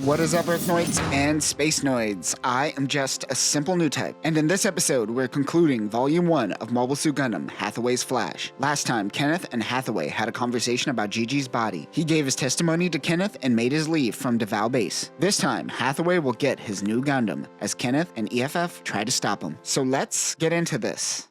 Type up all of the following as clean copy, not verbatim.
What is up, Earthnoids and Spacenoids? I am just a simple new type, and in this episode, we're concluding Volume 1 of Mobile Suit Gundam, Hathaway's Flash. Last time, Kenneth and Hathaway had a conversation about Gigi's body. He gave his testimony to Kenneth and made his leave from Davao Base. This time, Hathaway will get his new Gundam, as Kenneth and EFF try to stop him. So let's get into this.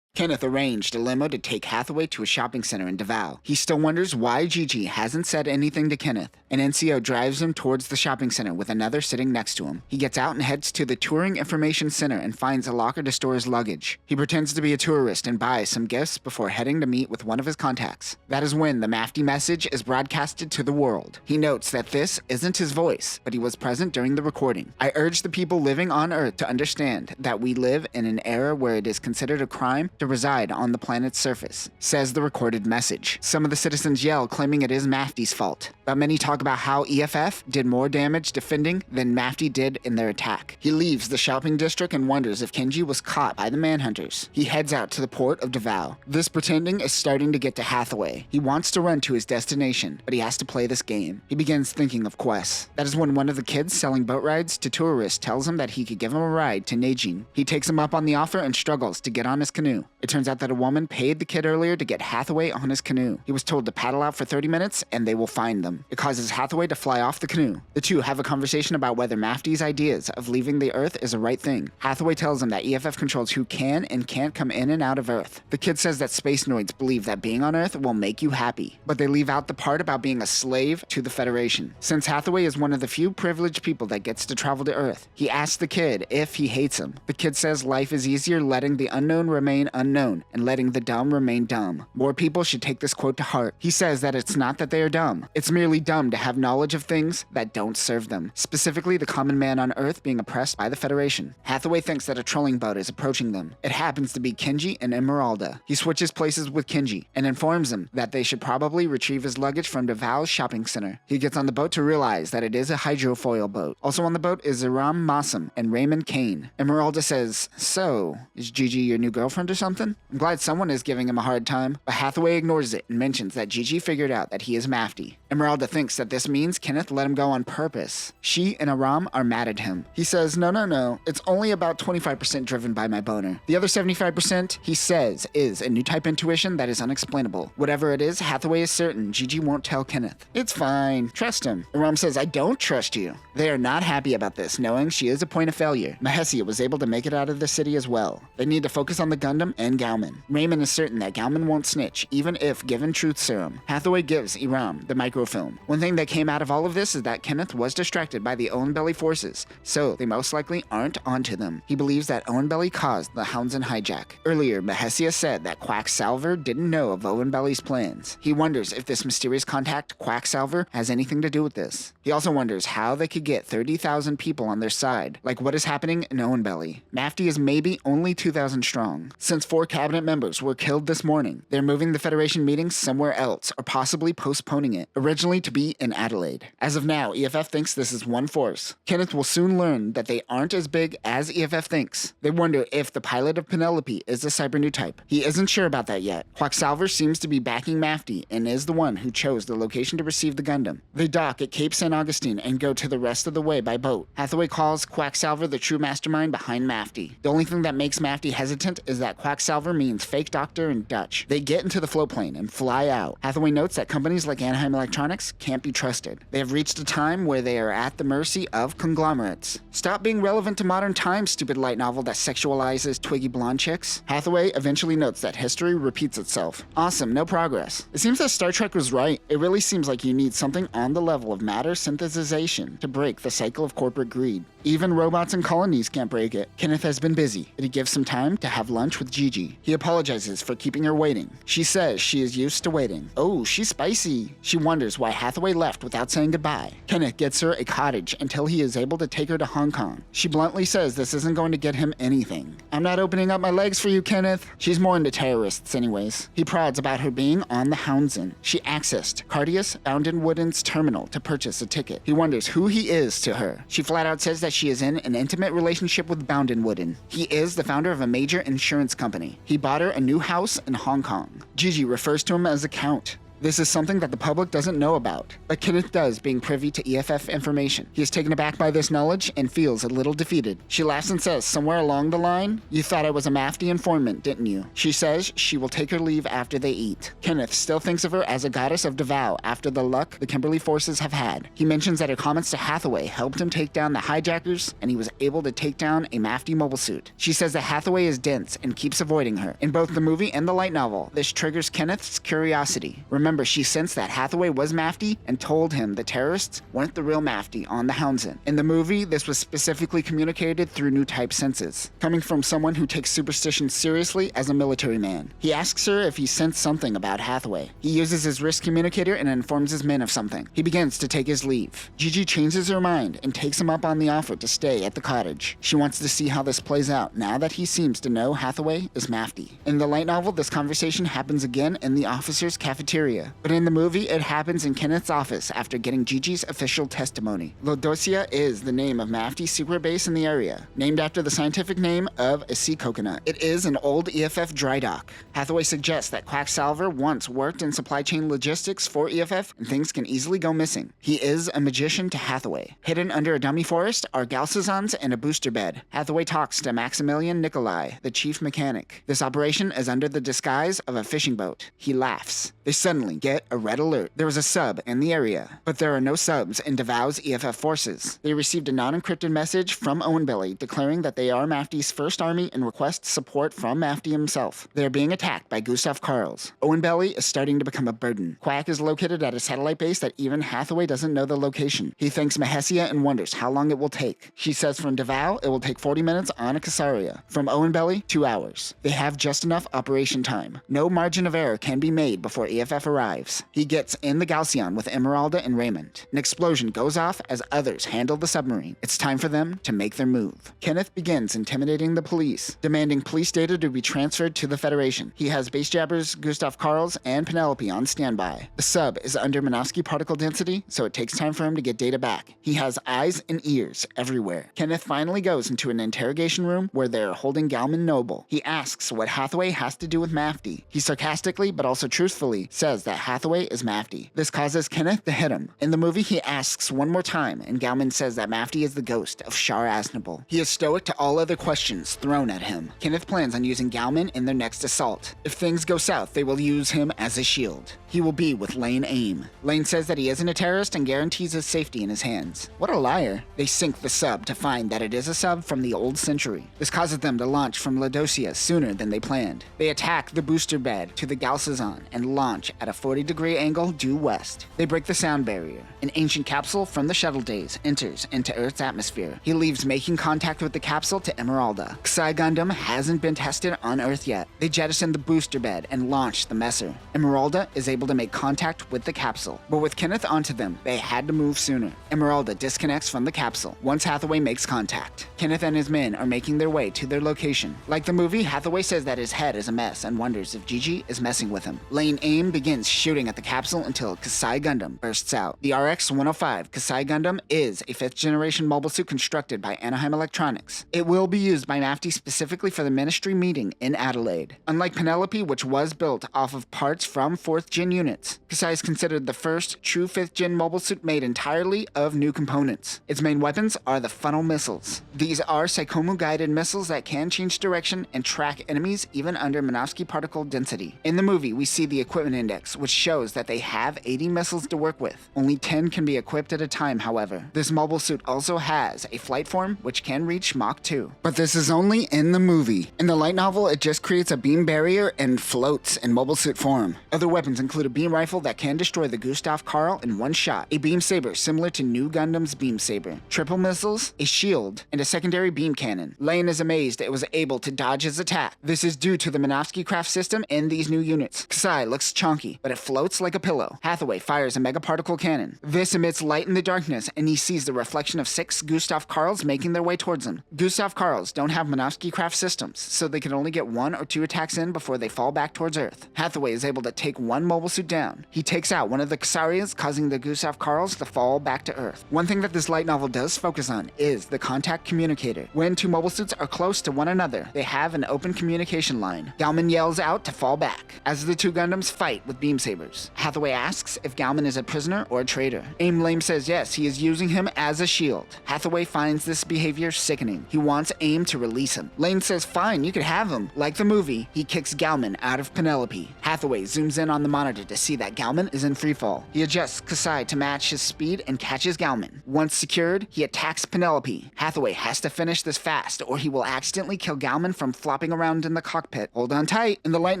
Kenneth arranged a limo to take Hathaway to a shopping center in Davao. He still wonders why Gigi hasn't said anything to Kenneth. An NCO drives him towards the shopping center with another sitting next to him. He gets out and heads to the Touring Information Center and finds a locker to store his luggage. He pretends to be a tourist and buys some gifts before heading to meet with one of his contacts. That is when the Mafty message is broadcasted to the world. He notes that this isn't his voice, but he was present during the recording. I urge the people living on Earth to understand that we live in an era where it is considered a crime to reside on the planet's surface, says the recorded message. Some of the citizens yell, claiming it is Mafty's fault, but many talk about how EFF did more damage defending than Mafty did in their attack. He leaves the shopping district and wonders if Kenji was caught by the manhunters. He heads out to the port of Davao. This pretending is starting to get to Hathaway. He wants to run to his destination, but he has to play this game. He begins thinking of quests. That is when one of the kids selling boat rides to tourists tells him that he could give him a ride to Neijin. He takes him up on the offer and struggles to get on his canoe. It turns out that a woman paid the kid earlier to get Hathaway on his canoe. He was told to paddle out for 30 minutes and they will find them. It causes Hathaway to fly off the canoe. The two have a conversation about whether Mafty's ideas of leaving the Earth is the right thing. Hathaway tells him that EFF controls who can and can't come in and out of Earth. The kid says that Spacenoids believe that being on Earth will make you happy, but they leave out the part about being a slave to the Federation. Since Hathaway is one of the few privileged people that gets to travel to Earth, he asks the kid if he hates him. The kid says life is easier letting the unknown remain unknown and letting the dumb remain dumb. More people should take this quote to heart. He says that it's not that they are dumb. It's merely dumb to have knowledge of things that don't serve them, specifically the common man on Earth being oppressed by the Federation. Hathaway thinks that a trolling boat is approaching them. It happens to be Kenji and Emeralda. He switches places with Kenji and informs him that they should probably retrieve his luggage from Davao's shopping center. He gets on the boat to realize that it is a hydrofoil boat. Also on the boat is Iram Massam and Raymond Kane. Emeralda says, "So, is Gigi your new girlfriend or something?" I'm glad someone is giving him a hard time, but Hathaway ignores it and mentions that Gigi figured out that he is Mafty. Emeralda thinks that this means Kenneth let him go on purpose. She and Aram are mad at him. He says, no, it's only about 25% driven by my boner. The other 75%, he says, is a new type intuition that is unexplainable. Whatever it is, Hathaway is certain Gigi won't tell Kenneth. It's fine, trust him. Aram says, I don't trust you. They are not happy about this, knowing she is a point of failure. Mahesia was able to make it out of the city as well. They need to focus on the Gundam and Gauman. Raymond is certain that Gauman won't snitch, even if given truth serum. Hathaway gives Iram the microfilm. One thing that came out of all of this is that Kenneth was distracted by the Owenbelly forces, so they most likely aren't onto them. He believes that Owenbelly caused the Houndsman hijack. Earlier, Mahesia said that Quacksalver didn't know of Owenbelly's plans. He wonders if this mysterious contact, Quacksalver, has anything to do with this. He also wonders how they could get 30,000 people on their side, like what is happening in Owenbelly. Mafty is maybe only 2,000 strong. Since 4 cabinet members were killed this morning, they're moving the Federation meeting somewhere else, or possibly postponing it, originally to be in Adelaide. As of now, EFF thinks this is one force. Kenneth will soon learn that they aren't as big as EFF thinks. They wonder if the pilot of Penelope is a cyber new type. He isn't sure about that yet. Quacksalver seems to be backing Mafty and is the one who chose the location to receive the Gundam. They dock at Cape St. Augustine and go to the rest of the way by boat. Hathaway calls Quacksalver the true mastermind behind Mafty. The only thing that makes Mafty hesitant is that Quacksalver means fake doctor in Dutch. They get into the float plane and fly out. Hathaway notes that companies like Anaheim Electronics can't be trusted. They have reached a time where they are at the mercy of conglomerates. Stop being relevant to modern times, stupid light novel that sexualizes twiggy blonde chicks. Hathaway eventually notes that history repeats itself. Awesome, no progress. It seems that Star Trek was right. It really seems like you need something on the level of matter synthesization to break the cycle of corporate greed. Even robots and colonies can't break it. Kenneth has been busy, but he gives some time to have lunch with Gigi. He apologizes for keeping her waiting. She says she is used to waiting. Oh, she's spicy. She wonders why Hathaway left without saying goodbye. Kenneth gets her a cottage until he is able to take her to Hong Kong. She bluntly says this isn't going to get him anything. I'm not opening up my legs for you, Kenneth. She's more into terrorists anyways. He prods about her being on the Houndsman. She accessed Cardius Boundin Wooden's terminal to purchase a ticket. He wonders who he is to her. She flat out says that she is in an intimate relationship with Boundin Wooden. He is the founder of a major insurance company. He bought her a new house in Hong Kong. Gigi refers to him as a count. This is something that the public doesn't know about, but Kenneth does, being privy to EFF information. He is taken aback by this knowledge and feels a little defeated. She laughs and says, somewhere along the line, you thought I was a Mafty informant, didn't you? She says she will take her leave after they eat. Kenneth still thinks of her as a goddess of Davao after the luck the Kimberly forces have had. He mentions that her comments to Hathaway helped him take down the hijackers, and he was able to take down a Mafty mobile suit. She says that Hathaway is dense and keeps avoiding her. In both the movie and the light novel, this triggers Kenneth's curiosity. Remember, she sensed that Hathaway was Mafty and told him the terrorists weren't the real Mafty on the Houndsend. In the movie, this was specifically communicated through new type senses, coming from someone who takes superstition seriously as a military man. He asks her if he sensed something about Hathaway. He uses his wrist communicator and informs his men of something. He begins to take his leave. Gigi changes her mind and takes him up on the offer to stay at the cottage. She wants to see how this plays out now that he seems to know Hathaway is Mafty. In the light novel, this conversation happens again in the officer's cafeteria, but in the movie, it happens in Kenneth's office after getting Gigi's official testimony. Lodosia is the name of Mafty's secret base in the area, named after the scientific name of a sea coconut. It is an old EFF dry dock. Hathaway suggests that Quacksalver once worked in supply chain logistics for EFF, and things can easily go missing. He is a magician to Hathaway. Hidden under a dummy forest are Galsazons and a booster bed. Hathaway talks to Maximilian Nikolai, the chief mechanic. This operation is under the disguise of a fishing boat. He laughs. They suddenly get a red alert. There was a sub in the area, but there are no subs in Davao's EFF forces. They received a non-encrypted message from Owenbelly declaring that they are Mafty's first army and request support from Mafty himself. They are being attacked by Gustav Karls. Owenbelly is starting to become a burden. Quack is located at a satellite base that even Hathaway doesn't know the location. He thanks Mahesia and wonders how long it will take. She says from Davao, it will take 40 minutes on a Casaria. From Owenbelly, 2 hours. They have just enough operation time. No margin of error can be made before EFF arrives. He gets in the Galceon with Emeralda and Raymond. An explosion goes off as others handle the submarine. It's time for them to make their move. Kenneth begins intimidating the police, demanding police data to be transferred to the Federation. He has base jabbers, Gustav Karls, and Penelope on standby. The sub is under Minovsky particle density, so it takes time for him to get data back. He has eyes and ears everywhere. Kenneth finally goes into an interrogation room where they're holding Galman Noble. He asks what Hathaway has to do with Mafty. He sarcastically, but also truthfully, says that Hathaway is Mafty. This causes Kenneth to hit him. In the movie, he asks one more time, and Galman says that Mafty is the ghost of Shar Aznable. He is stoic to all other questions thrown at him. Kenneth plans on using Galman in their next assault. If things go south, they will use him as a shield. He will be with Lane Aim. Lane says that he isn't a terrorist and guarantees his safety in his hands. What a liar. They sink the sub to find that it is a sub from the old century. This causes them to launch from Laodicea sooner than they planned. They attack the booster bed to the Galsazon and launch at a 40-degree angle due west. They break the sound barrier. An ancient capsule from the shuttle days enters into Earth's atmosphere. He leaves making contact with the capsule to Emeralda. Xi Gundam hasn't been tested on Earth yet. They jettison the booster bed and launch the Messer. Emeralda is able to make contact with the capsule, but with Kenneth onto them, they had to move sooner. Emeralda disconnects from the capsule once Hathaway makes contact. Kenneth and his men are making their way to their location. Like the movie, Hathaway says that his head is a mess and wonders if Gigi is messing with him. Lane Aim begins shooting at the capsule until Kasai Gundam bursts out. The RX-105 Kasai Gundam is a 5th-generation mobile suit constructed by Anaheim Electronics. It will be used by Mafty specifically for the Ministry meeting in Adelaide. Unlike Penelope, which was built off of parts from 4th-gen units, Kasai is considered the first true 5th-gen mobile suit made entirely of new components. Its main weapons are the funnel missiles. These are Psychomu-guided missiles that can change direction and track enemies even under Minovsky particle density. In the movie, we see the equipment index, which shows that they have 80 missiles to work with. Only 10 can be equipped at a time, however. This mobile suit also has a flight form which can reach Mach 2. But this is only in the movie. In the light novel, it just creates a beam barrier and floats in mobile suit form. Other weapons include a beam rifle that can destroy the Gustav Karl in one shot, a beam saber similar to New Gundam's beam saber, triple missiles, a shield, and a secondary beam cannon. Lane is amazed it was able to dodge his attack. This is due to the Minovsky craft system in these new units. Kasai looks chunky, but it floats like a pillow. Hathaway fires a megaparticle cannon. This emits light in the darkness, and he sees the reflection of 6 Gustav Karls making their way towards him. Gustav Karls don't have Minovsky craft systems, so they can only get 1 or 2 attacks in before they fall back towards Earth. Hathaway is able to take one mobile suit down. He takes out one of the Kasarias, causing the Gustav Karls to fall back to Earth. One thing that this light novel does focus on is the contact communicator. When 2 mobile suits are close to one another, they have an open communication line. Galman yells out to fall back. As the 2 Gundams fight with beam sabers. Hathaway asks if Galman is a prisoner or a traitor. Aim Lame says yes, he is using him as a shield. Hathaway finds this behavior sickening. He wants Aim to release him. Lame says fine, you could have him. Like the movie, he kicks Galman out of Penelope. Hathaway zooms in on the monitor to see that Galman is in freefall. He adjusts Kasai to match his speed and catches Galman. Once secured, he attacks Penelope. Hathaway has to finish this fast or he will accidentally kill Galman from flopping around in the cockpit. Hold on tight. In the light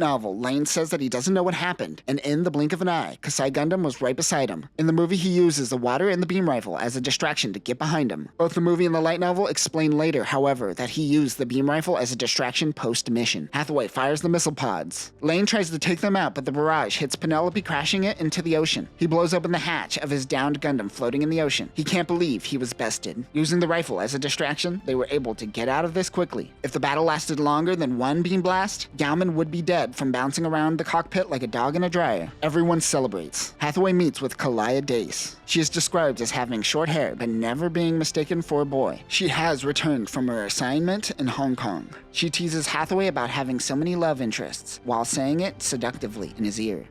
novel, Lane says that he doesn't know what happened, and in the blink of an eye, Kasai Gundam was right beside him. In the movie, he uses the water and the beam rifle as a distraction to get behind him. Both the movie and the light novel explain later, however, that he used the beam rifle as a distraction post-mission. Hathaway fires the missile pods. Lane tries to take them out, but the barrage hits Penelope, crashing it into the ocean. He blows open the hatch of his downed Gundam floating in the ocean. He can't believe he was bested. Using the rifle as a distraction, they were able to get out of this quickly. If the battle lasted longer than one beam blast, Galman would be dead from bouncing around the cockpit like a dog in a dryer. Everyone celebrates. Hathaway meets with Kalaya Dace. She is described as having short hair but never being mistaken for a boy. She has returned from her assignment in Hong Kong. She teases Hathaway about having so many love interests, while saying it seductively in his ear.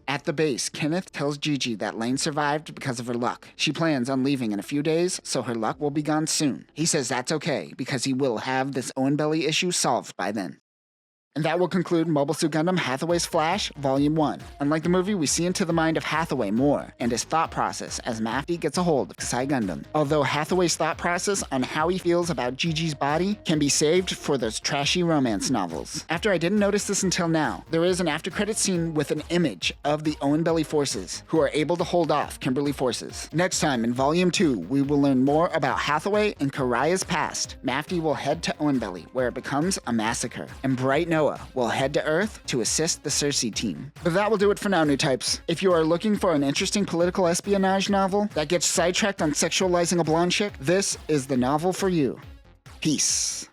At the base, Kenneth tells Gigi that Lane survived because of her luck. She plans on leaving in a few days, so her luck will be gone soon. He says that's okay, because he will have this Owen belly issue solved by then. And that will conclude Mobile Suit Gundam Hathaway's Flash, Volume 1. Unlike the movie, we see into the mind of Hathaway more, and his thought process as Mafty gets a hold of Kasai Gundam. Although Hathaway's thought process on how he feels about Gigi's body can be saved for those trashy romance novels. After I didn't notice this until now, there is an after-credits scene with an image of the Owen Belly forces, who are able to hold off Kimberly forces. Next time, in Volume 2, we will learn more about Hathaway and Karaya's past. Mafty will head to Owen Belly, where it becomes a massacre, and Bright Noah will head to Earth to assist the Cersei team. But that will do it for now, new types. If you are looking for an interesting political espionage novel that gets sidetracked on sexualizing a blonde chick, this is the novel for you. Peace.